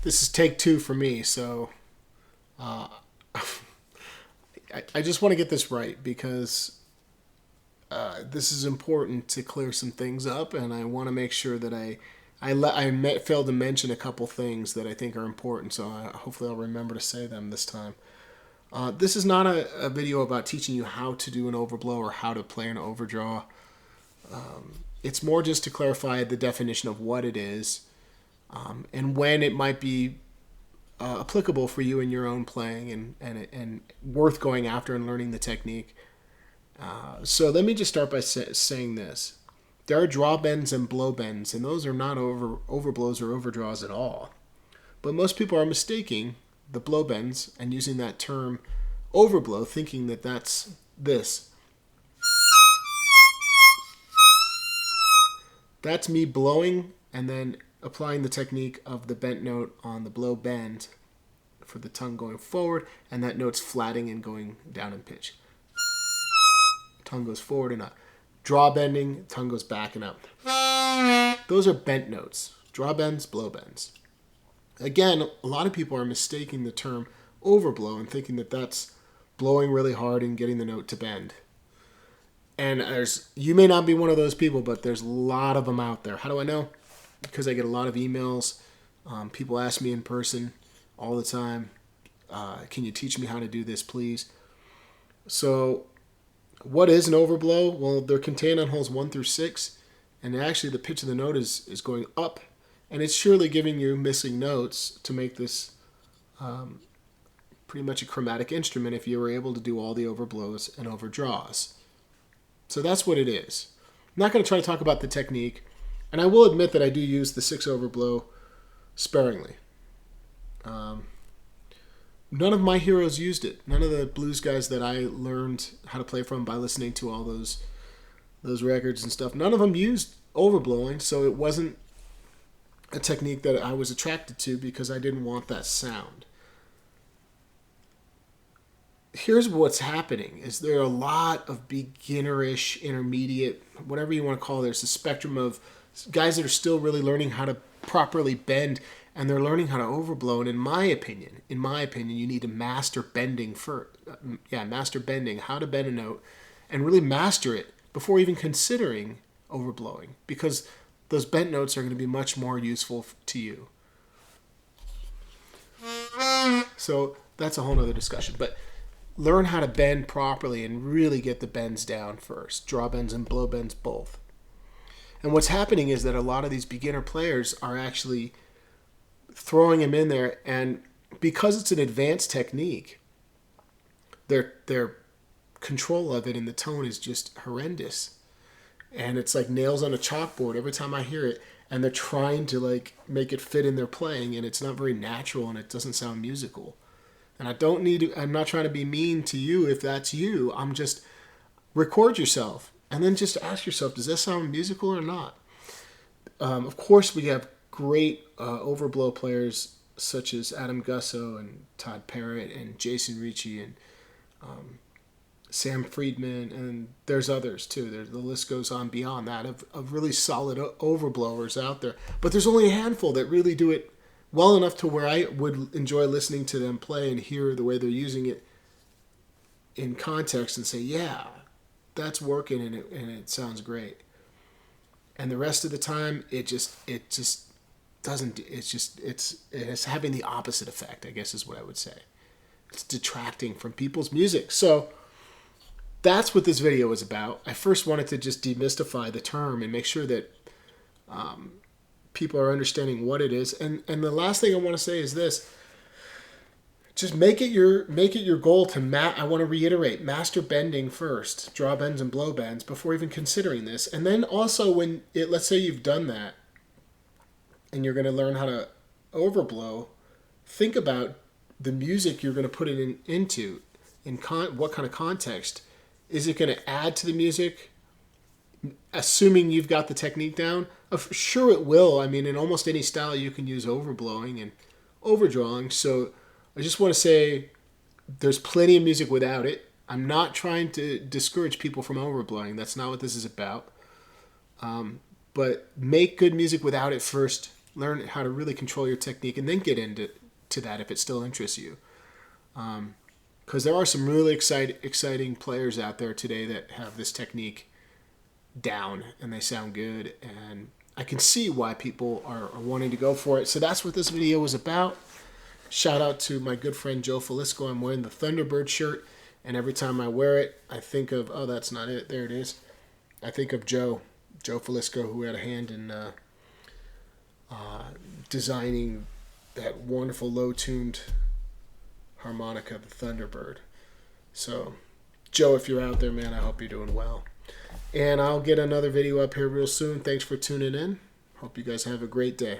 This is take two for me, so uh, I just want to get this right because this is important to clear some things up, and I want to make sure that I failed to mention a couple things that I think are important, so hopefully I'll remember to say them this time. This is not a video about teaching you how to do an overblow or how to play an overdraw. It's more just to clarify the definition of what it is and when it might be applicable for you in your own playing and worth going after and learning the technique. So let me just start by saying this. There are draw bends and blow bends, and those are not overblows or overdraws at all. But most people are mistaking the blow bends and using that term overblow, thinking that that's this. That's me blowing and then applying the technique of the bent note on the blow bend for the tongue going forward, and that note's flatting and going down in pitch. Tongue goes forward and up. Draw bending, tongue goes back and up. Those are bent notes. Draw bends, blow bends. Again, a lot of people are mistaking the term overblow and thinking that that's blowing really hard and getting the note to bend. And you may not be one of those people, but there's a lot of them out there. How do I know? Because I get a lot of emails. People ask me in person all the time, can you teach me how to do this, please? So what is an overblow? Well, they're contained on holes 1 through 6, and actually the pitch of the note is going up, and it's surely giving you missing notes to make this pretty much a chromatic instrument if you were able to do all the overblows and overdraws. So that's what it is. I'm not going to try to talk about the technique, and I will admit that I do use the 6 overblow sparingly. None of my heroes used it. None of the blues guys that I learned how to play from by listening to all those records and stuff, none of them used overblowing, so it wasn't a technique that I was attracted to because I didn't want that sound. Here's what's happening is there are a lot of beginnerish, intermediate, whatever you want to call it. There's a spectrum of guys that are still really learning how to properly bend, and they're learning how to overblow. And in my opinion, you need to master bending first. Master bending, how to bend a note, and really master it before even considering overblowing, because those bent notes are going to be much more useful to you. So that's a whole other discussion. But learn how to bend properly and really get the bends down first. Draw bends and blow bends both. And what's happening is that a lot of these beginner players are actually throwing them in there, and because it's an advanced technique, their control of it and the tone is just horrendous. And it's like nails on a chalkboard every time I hear it, and they're trying to like make it fit in their playing, and it's not very natural and it doesn't sound musical. And I'm not trying to be mean to you if that's you. I'm just, record yourself and then just ask yourself, does that sound musical or not? Of course, we have great overblow players such as Adam Gusso and Todd Parrott and Jason Ricci and Sam Friedman, and there's others too. The list goes on beyond that of really solid overblowers out there. But there's only a handful that really do it well enough to where I would enjoy listening to them play and hear the way they're using it in context and say, yeah, that's working and it sounds great. And the rest of the time, it doesn't. It's having the opposite effect, I guess is what I would say. It's detracting from people's music. So that's what this video is about. I first wanted to just demystify the term and make sure that people are understanding what it is. And the last thing I want to say is this: just make it your goal to I want to reiterate, master bending first, draw bends and blow bends before even considering this. And then also let's say you've done that and you're going to learn how to overblow, think about the music you're going to put it into what kind of context. Is it going to add to the music? Assuming you've got the technique down, sure it will. I mean, in almost any style you can use overblowing and overdrawing. So I just want to say there's plenty of music without it. I'm not trying to discourage people from overblowing. That's not what this is about. But make good music without it first. learn how to really control your technique, and then get into that if it still interests you. Because there are some really exciting players out there today that have this technique down and they sound good, and I can see why people are wanting to go for it. So that's what this video was about. Shout out to my good friend Joe Falisco. I'm wearing the Thunderbird shirt, and every time I wear it, I think of, oh, that's not it. There it is. I think of Joe Falisco, who had a hand in designing that wonderful low-tuned harmonica, the Thunderbird. So, Joe, if you're out there, man, I hope you're doing well. And I'll get another video up here real soon. Thanks for tuning in. Hope you guys have a great day.